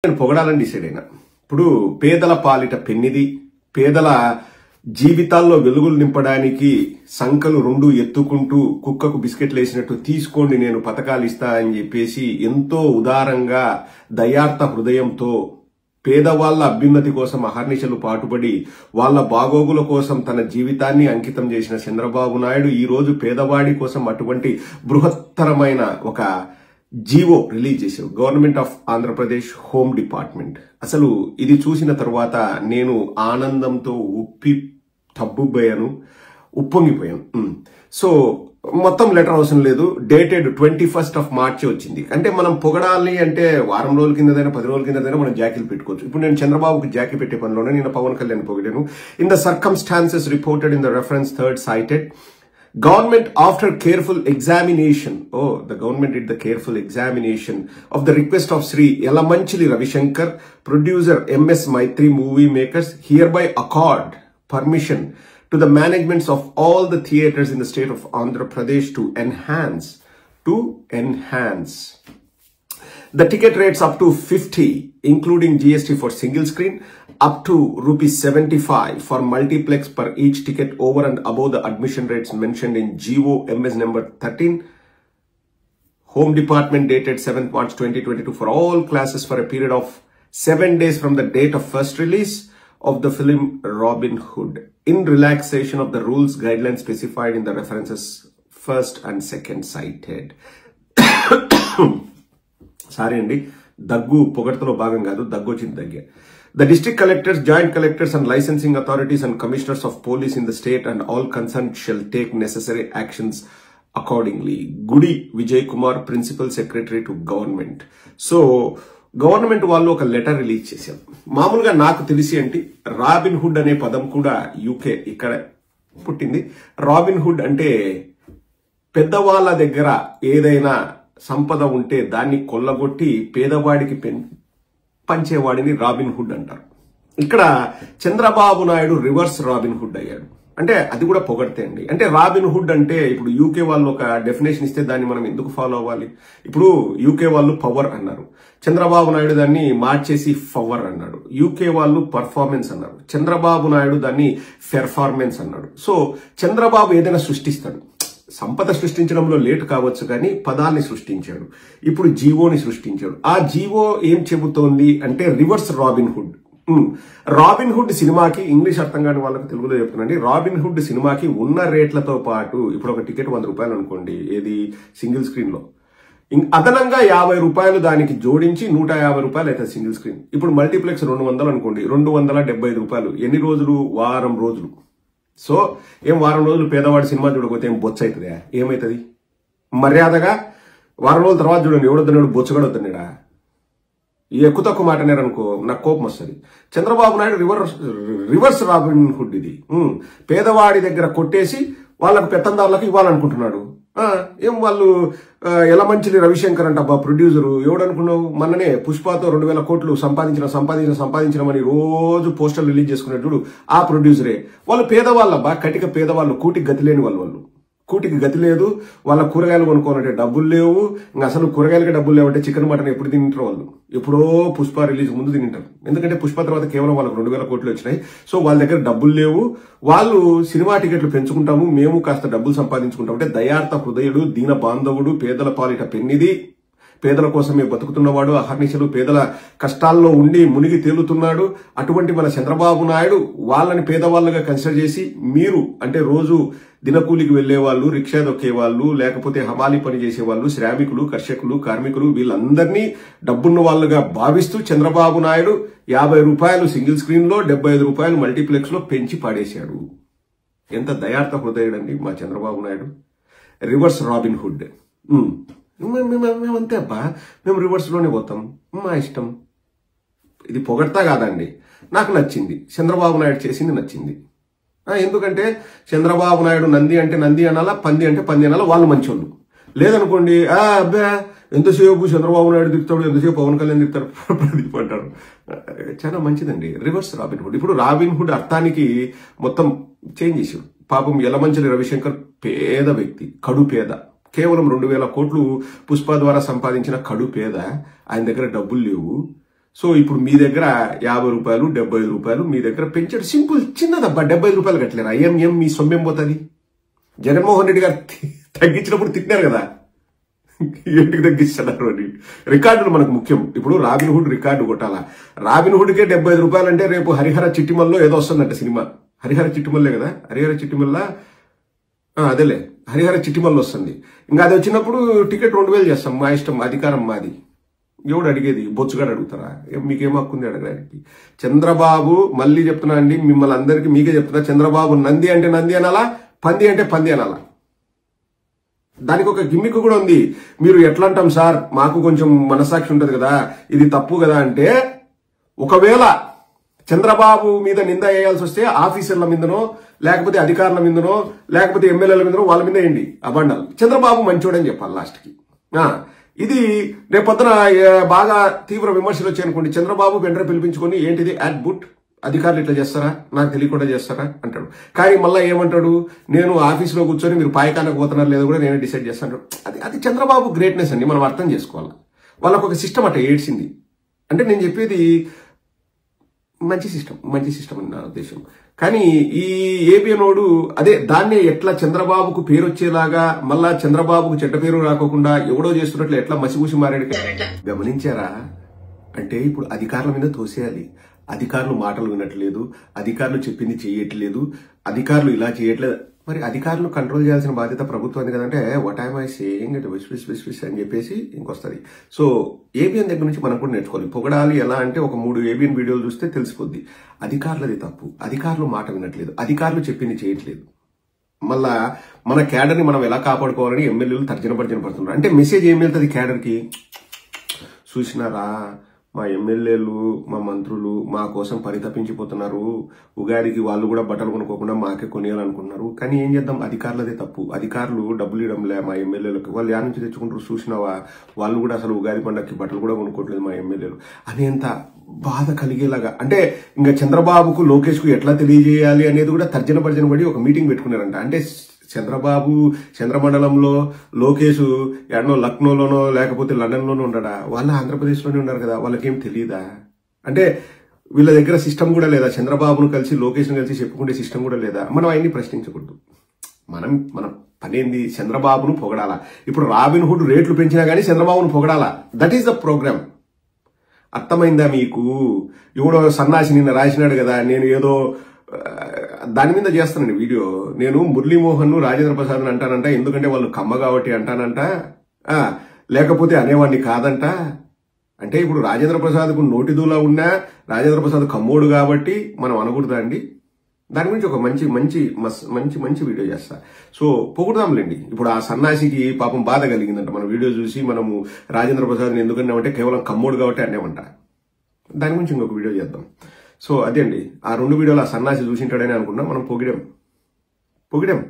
నేను పొగడాలని డిసైడ్ అయినా. ఇప్పుడు పేదల పాలిట పెన్నిది, పేదల జీవితాల్లో వెలుగులు నింపడానికి సంకలు రెండు ఎత్తుకుంటూ కుక్కకు బిస్కెట్లు వేసినట్టు తీసుకోండి నేను పథకాలు ఇస్తా అని చెప్పేసి ఎంతో ఉదారంగా దయార్త హృదయంతో పేదవాళ్ల అభ్యున్నతి కోసం అహర్నిశలు పాటుపడి వాళ్ల బాగోగుల కోసం తన జీవితాన్ని అంకితం చేసిన చంద్రబాబు నాయుడు ఈ రోజు పేదవాడి కోసం అటువంటి బృహత్తరమైన ఒక జీవో రిలీజ్ చేశారు. Government of Andhra Pradesh home department. అసలు ఇది చూసిన తర్వాత నేను ఆనందంతో ఉప్పొంగిపోయాను. సో మొత్తం లెటర్ అవసరం లేదు, డేటెడ్ 21st March వచ్చింది. అంటే మనం పొగడాలి అంటే వారం రోజుల కిందదైనా 10 రోజుల కిందదైనా మనం జాకీలు పెట్టుకోవచ్చు. ఇప్పుడు నేను చంద్రబాబుకి జాకీ పెట్టే పనిలోనే నేను పవన్ కళ్యాణ్ పొగిడాను. In the circumstances reported in the reference third cited, government after careful examination, the government did the careful examination of the request of Sri Yalamanchili Ravishankar, producer MS Maitri movie makers, hereby accord permission to the managements of all the theatres in the state of Andhra Pradesh to enhance the ticket rates up to 50, including GST for single screen, up to ₹75 for multiplex per each ticket over and above the admission rates mentioned in GO MS number 13, Home Department dated 7th March 2022 for all classes for a period of 7 days from the date of first release of the film Robin Hood, in relaxation of the rules guidelines specified in the references first and second cited. Sorry అండి, దగ్గు పొగడ్తలో భాగం కాదు, దగ్గు వచ్చింది దగ్గే. The district collectors, joint collectors and licensing authorities and commissioners of police in the state and all concerned shall take necessary actions accordingly. Gudi Vijay Kumar, Principal Secretary to Government. So, government వాళ్ళు ఒక letter release చేశారు. మామూలుగా నాకు తెలిసి అంటే robin hood అనే పదం కూడా యూకే ఇక్కడ పుట్టింది. రాబిన్ హుడ్ అంటే పెద్దవాళ్ళ దగ్గర ఏదైనా సంపద ఉంటే దాన్ని కొల్లగొట్టి పేదవాడికి పంచేవాడిని రాబిన్ హుడ్ అంటారు. ఇక్కడ Chandrababu Naidu reverse Robin hood అయ్యాడు. అంటే అది కూడా పొగడితే అండి. అంటే రాబిన్ హుడ్ అంటే ఇప్పుడు యూకే వాళ్ళు ఒక డెఫినేషన్ ఇస్తే దాన్ని మనం ఎందుకు ఫాలో అవ్వాలి? ఇప్పుడు యూకే వాళ్ళు పవర్ అన్నారు, చంద్రబాబు నాయుడు దాన్ని మార్చేసి పవర్ అన్నాడు. యూకే వాళ్ళు పర్ఫార్మెన్స్ అన్నారు, చంద్రబాబు నాయుడు దాన్ని పెర్ఫార్మెన్స్ అన్నాడు. సో చంద్రబాబు ఏదైనా సృష్టిస్తాడు. సంపద సృష్టించడంలో లేట్ కావచ్చు కానీ పదాల్ని సృష్టించాడు. ఇప్పుడు జీవోని సృష్టించాడు. ఆ జీవో ఏం చెబుతోంది అంటే reverse Robin hood. Robin hood సినిమాకి, ఇంగ్లీష్ అర్థం కాని వాళ్ళకి తెలుగులో చెప్తున్నాండి, రాబిన్ హుడ్ సినిమాకి ఉన్న రేట్లతో పాటు ఇప్పుడు ఒక టికెట్ ₹100 అనుకోండి, ఏది సింగిల్ స్క్రీన్ లో, అదనంగా ₹50 దానికి జోడించి ₹150 అవుతుంది సింగిల్ స్క్రీన్. ఇప్పుడు మల్టీప్లెక్స్ 200 అనుకోండి, ₹275. ఎన్ని రోజులు? వారం రోజులు. సో ఏం వారం రోజులు పేదవాడి సినిమా చూడకపోతే ఏం బొచ్చ అవుతుందా? ఏమవుతుంది? మర్యాదగా వారం రోజుల తర్వాత చూడండి, ఎవడొద్దన్నాడు, బొచ్చగడ వద్దన్నాడా? ఎక్కువ తక్కువ మాట అన్నారనుకో నాకు కోపం వస్తుంది. Chandrababu Naidu reverse Robin hood ఇది. పేదవాడి దగ్గర కొట్టేసి వాళ్ళకు పెత్తందారులకు ఇవ్వాలనుకుంటున్నాడు. ఏం వాళ్ళు యలమంచిలి రవిశంకర్ అంట ప్రొడ్యూసరు, ఎవడనుకున్నావు? మొన్ననే పుష్పతో 2,000 కోట్లు సంపాదించమని రోజు పోస్టర్లు రిలీజ్ చేసుకున్నాడు చూడు, ఆ ప్రొడ్యూసరే. వాళ్ళు పేదవాళ్ళబ్బా, కటిక పేదవాళ్ళు, కూటికి గతి లేని వాళ్ళు కూటికి గతి లేదు, వాళ్ళ కూరగాయలు కొనుక్కోవాలంటే డబ్బులు లేవు. ఇంకా అసలు కూరగాయలకి డబ్బులు లేవంటే చికెన్ మటన్ ఎప్పుడు తింటారు వాళ్ళు? ఎప్పుడో పుష్ప రిలీజ్ ముందు తింటారు. ఎందుకంటే పుష్ప తర్వాత కేవలం వాళ్ళకి 2,000 కోట్లు వచ్చినాయి. సో వాళ్ళ దగ్గర డబ్బులు లేవు. వాళ్ళు సినిమా టికెట్లు పెంచుకుంటాము, మేము కాస్త డబ్బులు సంపాదించుకుంటాం అంటే దయార్త హృదయుడు, దీన బాంధవుడు, పేదల పాలిట పెన్నిది, పేదల కోసమే బతుకుతున్నవాడు, అహర్నిశలు పేదల కష్టాల్లో ఉండి మునిగి తేలుతున్నాడు. అటువంటి మన చంద్రబాబు నాయుడు వాళ్ళని పేదవాళ్ళుగా కన్సిడర్ చేసి, మీరు అంటే రోజు దినకూలికి వెళ్లేవాళ్ళు, రిక్షా దొక్కేవాళ్ళు, లేకపోతే హమాలి పని చేసేవాళ్ళు, శ్రామికులు, కర్షకులు, కార్మికులు, వీళ్ళందరినీ డబ్బున్న వాళ్ళుగా భావిస్తూ చంద్రబాబు నాయుడు ₹50 సింగిల్ స్క్రీన్ లో, ₹75 మల్టీప్లెక్స్ లో పెంచి పాడేశాడు. ఎంత దయార్త హృదయుడండి మా Chandrababu Naidu. Reverse Robin Hood. మేమంతే అబ్బా, మేము రివర్స్ లోనే పోతాం, మా ఇష్టం. ఇది పొగడతా కాదండి, నాకు నచ్చింది. చంద్రబాబు నాయుడు చేసింది నచ్చింది. ఎందుకంటే చంద్రబాబు నాయుడు నంది అంటే నంది అనాలా, పంది అంటే పంది అనాలా, వాళ్ళు మంచోళ్ళు. లేదనుకోండి, అబ్బా ఎంతసేపు చంద్రబాబు నాయుడు తిరుగుతాడు, ఎంతసేపు పవన్ కళ్యాణ్ తిరుగుతాడు, ప్రదీప్ అంటాడు. చాలా మంచిదండి రివర్స్ రాబిన్ హుడ్. ఇప్పుడు రాబిన్ హుడ్ అర్థానికి మొత్తం చేంజ్ చేసాడు. పాపం యలమంచిలి రవిశంకర్ పేద వ్యక్తి, కడు పేద, కేవలం 2,000 కోట్లు పుష్ప ద్వారా సంపాదించిన కడు పేద. ఆయన దగ్గర డబ్బులు లేవు. సో ఇప్పుడు మీ దగ్గర 50 రూపాయలు 75 రూపాయలు మీ దగ్గర పెంచాడు. సింపుల్, చిన్నదబ్బా. 75 రూపాయలు కట్టలేరా? ఏం మీ సొమ్మేం పోతుంది? జగన్మోహన్ రెడ్డి గారు తగ్గించినప్పుడు తిట్టినారు కదా, ఏంటికి తగ్గిస్తున్నారు అని. రికార్డులు మనకు ముఖ్యం. ఇప్పుడు రాబిన్హుడ్ రికార్డు కొట్టాలా? రాబిన్హుడ్కే 75 రూపాయలు అంటే రేపు హరిహర చిట్టిమల్లో ఏదో వస్తుందంట సినిమా. హరిహర చిట్టిమల్లే కదా, హరిహర చిట్టిమల్ల, అదేలే హరిహర చిట్టిమల్లో వస్తుంది. ఇంకా అది వచ్చినప్పుడు టికెట్ 2000 చేస్తాం, మా ఇష్టం, అధికారం మాది. ఎవడు అడిగేది? బొచ్చుగాడు అడుగుతారా? మీకేం హక్కుంది అడగడానికి? చంద్రబాబు, మళ్ళీ చెప్తున్నా అండి, మిమ్మల్ని అందరికీ మీకే చెప్తున్నా, చంద్రబాబు నంది అంటే నంది అనాలా, పంది అంటే పంది అనాలా. దానికి ఒక గిమ్మిక్ కూడా ఉంది. మీరు ఎట్లా అంటాం సార్, మాకు కొంచెం మనసాక్షి ఉంటది కదా, ఇది తప్పు కదా అంటే, ఒకవేళ చంద్రబాబు మీద నింద వేయాల్సి వస్తే ఆఫీసర్ల మీదనో, లేకపోతే అధికారుల మీదనో, లేకపోతే ఎమ్మెల్యేల మీదనో, వాళ్ళ మీద వేయండి అబండాలు. చంద్రబాబు మంచోడని చెప్పాలి లాస్ట్కి. ఇది రేపొద్దున బాగా తీవ్ర విమర్శలు వచ్చాయనుకోండి, చంద్రబాబు వెంటనే పిలిపించుకొని ఏంటిది యాడ్ బుట్, అధికారులు ఇట్లా చేస్తారా, నాకు తెలియకుండా చేస్తారా అంటాడు. కానీ మళ్ళీ ఏమంటాడు, నేను ఆఫీసులో కూర్చొని మీరు పాయకానికి పోతున్నారు లేదో కూడా నేనే డిసైడ్ చేస్తాను. అది చంద్రబాబు గ్రేట్నెస్ అండి, మనం అర్థం చేసుకోవాలి. వాళ్ళకు ఒక సిస్టమ్ అట్ట ఏడ్చింది అంటే, నేను చెప్పేది మంచి సిస్టమ్ అని నా ఉద్దేశం. కానీ ఈ ఏబిఎనోడు అదే దాన్నే ఎట్లా చంద్రబాబుకు పేరు వచ్చేలాగా, మళ్ళా చంద్రబాబుకు చెడ్డ పేరు రాకోకుండా ఎవడో చేస్తున్నట్లు ఎట్లా మసిపూసి మారాడు గమనించారా? అంటే ఇప్పుడు అధికారుల మీద తోసేయాలి. అధికారులు మాటలు వినట్లేదు, అధికారులు చెప్పింది చేయట్లేదు, అధికారులు ఇలా చేయట్లేదు. మరి అధికారులు కంట్రోల్ చేయాల్సిన బాధ్యత ప్రభుత్వానికి కదంటే, వాట్ ఐ సేయింగ్ అంటే విష్ అని చెప్పేసి ఇంకొస్తుంది. సో ఏబిఎన్ దగ్గర నుంచి మనం కూడా నేర్చుకోవాలి. పొగడాలి ఎలా అంటే, ఒక 3 ఏబిఎన్ వీడియోలు చూస్తే తెలిసిపోద్ది. అధికారులది తప్పు, అధికారులు మాట వినట్లేదు, అధికారులు చెప్పింది చేయట్లేదు. మళ్ళా మన క్యాడర్ని మనం ఎలా కాపాడుకోవాలని ఎమ్మెల్యేలు తర్జన పడుతున్నారు. అంటే మెసేజ్ ఏం వెళ్తుంది క్యాడర్కి? చూసినారా, మా ఎమ్మెల్యేలు, మా మంత్రులు మా కోసం పరితపించిపోతున్నారు, ఉగాదికి వాళ్ళు కూడా బట్టలు కొనుక్కోకుండా మాకే కొనియాలనుకున్నారు. కానీ ఏం చేద్దాం, అధికారులదే తప్పు. అధికారులు డబ్బులు ఇవ్వడంలే మా ఎమ్మెల్యేలకు, వాళ్ళు యా నుంచి తెచ్చుకుంటారు చూసినావా, వాళ్ళు కూడా అసలు ఉగాది పండగకి బట్టలు కూడా కొనుక్కోవట్లేదు మా ఎమ్మెల్యేలు అనేంత బాధ కలిగేలాగా. అంటే ఇంకా చంద్రబాబుకు లోకేష్ కు ఎట్లా తెలియజేయాలి అనేది కూడా తర్జన పడి ఒక మీటింగ్ పెట్టుకున్నారంట. అంటే చంద్రబాబు చంద్రమండలంలో, లోకేష్ ఎన్నో లక్నోలోనో లేకపోతే లండన్లోనో ఉండడా, వాళ్ళ ఆంధ్రప్రదేశ్లోనే ఉన్నారు కదా, వాళ్ళకేం తెలియదా? అంటే వీళ్ళ దగ్గర సిస్టమ్ కూడా లేదా? చంద్రబాబును కలిసి లోకేష్ను కలిసి చెప్పుకునే సిస్టమ్ కూడా లేదా? మనం ఆయన్ని ప్రశ్నించకూడదు. మన పనేంది, చంద్రబాబును పొగడాలా. ఇప్పుడు రాబిన్హుడ్ రేట్లు పెంచినా కానీ చంద్రబాబును పొగడాలా. That is the programme. అర్థమైందా మీకు? ఎవడో సన్నాసి నిన్న రాసినాడు కదా, నేను ఏదో దాని మీద చేస్తానండి వీడియో. నేను మురళీమోహన్ రాజేంద్ర ప్రసాద్ అంటానంట, ఎందుకంటే వాళ్ళు కమ్మ కాబట్టి అంటానంట, లేకపోతే అనేవాడిని కాదంట. అంటే ఇప్పుడు రాజేంద్ర ప్రసాద్కు నోటిదూలా ఉన్నా రాజేంద్ర ప్రసాద్ కమ్మోడు కాబట్టి మనం అనకూడదా అండి? దాని గురించి ఒక మంచి వీడియో చేస్తా. సో పొగుడుదాంలేండి. ఇప్పుడు ఆ సన్నాసికి పాపం బాధ కలిగిందంట మన వీడియో చూసి. మనము రాజేంద్ర ప్రసాద్ని ఎందుకన్నామంటే కేవలం కమ్మోడు కాబట్టి అనేమంట. దాని గురించి ఇంకొక వీడియో చేద్దాం. సో అదే అండి, ఆ 2 వీడియోలు ఆ సన్నాసి చూసింటాడని అనుకున్నా. మనం పొగిడాం.